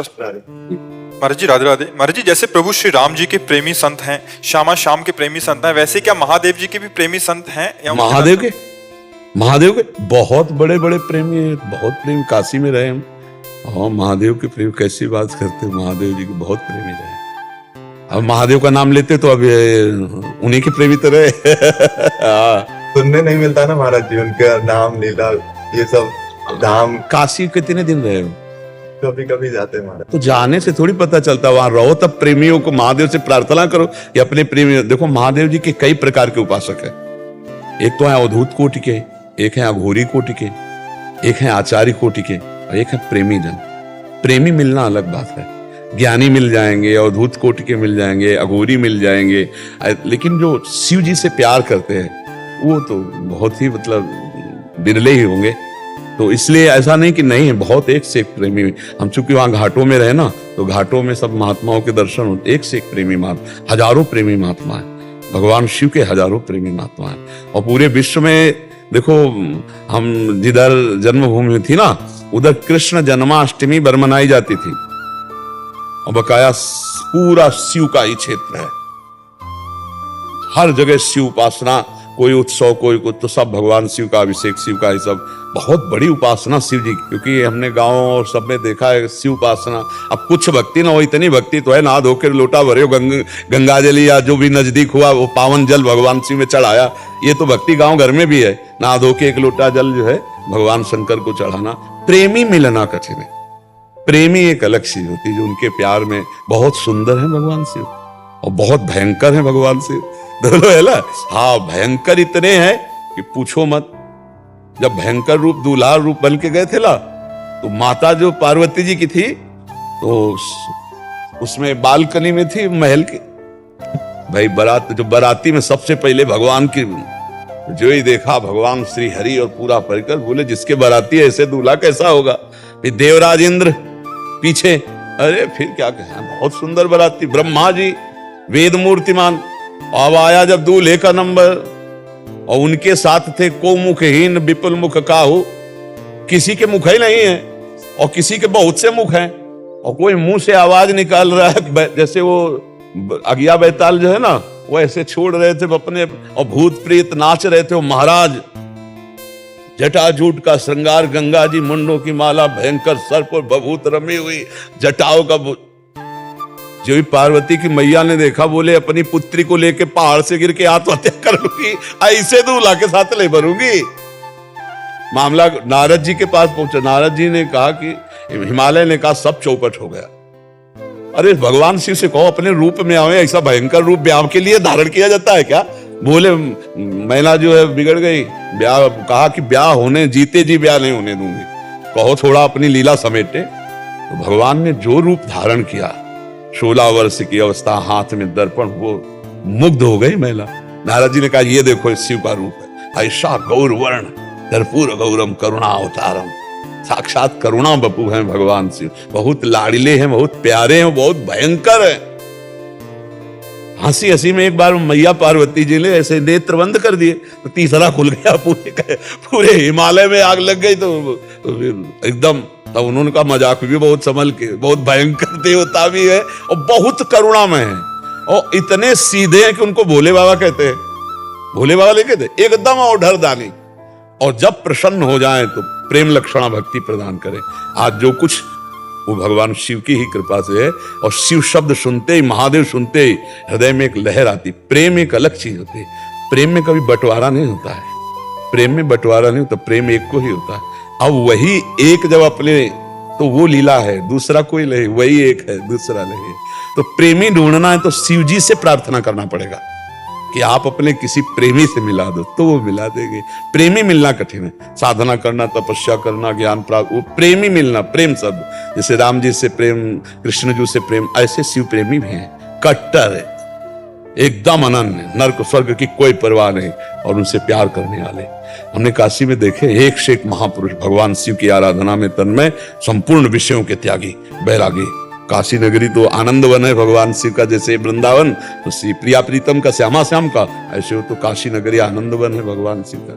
महाराज जी राधे राधे। महाराज जी जैसे प्रभु श्री राम जी के प्रेमी संत हैं, श्यामा श्याम के प्रेमी संत हैं, वैसे क्या महादेव जी के भी प्रेमी संत हैं या महादेव के बहुत बड़े बड़े प्रेमी हैं, बहुत प्रेमी। काशी में रहे हम। हाँ, महादेव के प्रेमी कैसी बात करते हैं, महादेव जी के बहुत प्रेमी रहे। अब महादेव का नाम लेते तो अब उन्हीं के प्रेमी तो रहे। सुनने नहीं मिलता ना महाराज जी, उनका नाम लीला ये सब धाम। काशी कितने दिन रहे हो? कभी कभी जाते हैं महाराज। तो जाने से थोड़ी पता चलता, वहां रहो तब प्रेमियों को महादेव से प्रार्थना करो कि अपने प्रेमी। देखो महादेव जी के कई प्रकार के उपासक है। एक तो है अवधूत कोटि के, एक है अघोरी कोटि के, एक है आचार्य कोटि के, और एक है प्रेमी जन। प्रेमी मिलना अलग बात है। ज्ञानी मिल जाएंगे, अवधूत कोटि के मिल जाएंगे, अघोरी मिल जाएंगे, लेकिन जो शिव जी से प्यार करते हैं वो तो बहुत ही मतलब बिरले ही होंगे। तो इसलिए ऐसा नहीं कि नहीं है, बहुत एक से एक प्रेमी। हम चूंकि वहां घाटों में रहे ना, तो घाटों में सब महात्माओं के दर्शन होते, एक से एक प्रेमी महात्मा, हजारों प्रेमी महात्मा है। भगवान शिव के हजारों प्रेमी महात्मा है। और पूरे विश्व में देखो, हम जिधर जन्मभूमि थी ना, उधर कृष्ण जन्माष्टमी बरमनाई जाती थी, और बकाया पूरा शिव का ही क्षेत्र है। हर जगह शिव उपासना, कोई उत्सव कोई कुछ, तो सब भगवान शिव का अभिषेक, शिव का ही सब बहुत बड़ी उपासना शिव जी की। क्योंकि हमने गांव और सब में देखा है शिव उपासना। अब कुछ भक्ति ना हो, इतनी भक्ति तो है, नहा धो के लोटा भरे हो, गंगा जल या जो भी नजदीक हुआ वो पावन जल भगवान शिव में चढ़ाया। ये तो भक्ति गांव घर में भी है, नहा धो के एक लोटा जल जो है भगवान शंकर को चढ़ाना। प्रेमी मिलना कठिन है। प्रेमी एक अलग चीज होती है, जो उनके प्यार में बहुत सुंदर है भगवान शिव और बहुत भयंकर है भगवान शिव, दोनों है ना। हाँ, भयंकर इतने हैं कि पूछो मत। जब भयंकर रूप दूल्हा रूप बन के गए थे ना, तो माता जो पार्वती जी की थी, तो उसमें बालकनी में थी महल की। भाई बारात, जो बाराती में सबसे पहले भगवान की जो ही देखा, भगवान श्री हरि और पूरा परिकर, बोले जिसके बाराती ऐसे दूल्हा कैसा होगा। फिर देवराज इंद्र पीछे, अरे फिर क्या कहें, बहुत सुंदर बाराती, ब्रह्मा जी वेद मूर्तिमान। अब आया जब दूल्हे का नंबर, और उनके साथ थे को मुखहीन विपुल मुख काहू। किसी के मुख ही नहीं है, और किसी के बहुत से मुख हैं, और कोई मुंह से आवाज निकाल रहा है, जैसे वो अगिया बैताल जो है ना, वो ऐसे छोड़ रहे थे अपने, और भूत प्रेत नाच रहे थे। वो महाराज जटाजूट का श्रृंगार, गंगा जी मुंडों की माला, भयंकर सर्प और बभूत रमी हुई जटाओं का। जो ही पार्वती की मैया ने देखा, बोले अपनी पुत्री को लेके पहाड़ से गिर के आत्महत्या कर लूंगी, ऐसे दूल्हा के साथ ले भरूंगी। मामला नारद जी के पास पहुंचा। नारद जी ने कहा कि हिमालय ने कहा सब चौपट हो गया। अरे भगवान शिव से कहो अपने रूप में आओ, ऐसा भयंकर रूप ब्याह के लिए धारण किया जाता है क्या? बोले मैना जो है बिगड़ गई, ब्याह कहा कि ब्याह होने, जीते जी ब्याह नहीं होने दूंगी, कहो थोड़ा अपनी लीला समेटे। तो भगवान ने जो रूप धारण किया, 16 वर्ष की अवस्था, हाथ में दर्पण, वो मुग्ध हो गई महिला। नारद जी ने कहा ये देखो इस शिव का रूप है, ऐसा गौर वर्ण कर्पूर गौरम करुणा अवतारम। साक्षात करुणा बपू हैं भगवान शिव, बहुत लाड़िले हैं, बहुत प्यारे हैं, बहुत भयंकर हैं। हंसी हंसी में एक बार मैया पार्वती जी ने ऐसे नेत्र बंद कर दिए, तो तीसरा खुल गया, पूरे हिमालय में आग लग गई। तो फिर एकदम तब उन्होंने कहा मजाक भी बहुत संभल के, बहुत भयंकर देवता भी है और बहुत करुणामय है, और इतने सीधे हैं कि उनको भोले बाबा कहते हैं। भोले बाबा नहीं कहते, एकदम औढर दानी। और जब प्रसन्न हो जाए तो प्रेम लक्षणा भक्ति प्रदान करें। आज जो कुछ वो भगवान शिव की ही कृपा से है। और शिव शब्द सुनते ही, महादेव सुनते ही हृदय में एक लहर आती। प्रेम एक अलग चीज होती है। प्रेम में कभी बंटवारा नहीं होता है, प्रेम में बंटवारा नहीं होता, प्रेम एक को ही होता है। अब वही एक जब अपने, तो वो लीला है, दूसरा कोई नहीं, वही एक है, दूसरा नहीं। तो प्रेमी ढूंढना है तो शिव जी से प्रार्थना करना पड़ेगा कि आप अपने किसी प्रेमी से मिला दो, तो वो मिला देंगे। प्रेमी मिलना कठिन है, साधना करना, तपस्या करना, ज्ञान प्राप्त, वो प्रेमी मिलना, प्रेम शब्द, जैसे राम जी से प्रेम, कृष्ण जी से प्रेम, ऐसे शिव प्रेमी भी हैं, कट्टर है, एकदम अनन्य, नर्क स्वर्ग की कोई परवाह नहीं, और उनसे प्यार करने वाले हमने काशी में देखे। एक से एक महापुरुष भगवान शिव की आराधना में तन्मय, संपूर्ण विषयों के त्यागी, बैरागी। काशी नगरी तो आनंद वन है भगवान शिव का, जैसे वृंदावन तो श्री प्रिया प्रीतम का, श्यामा श्याम का, ऐसे हो तो काशी नगरी आनंद वन है भगवान शिव का।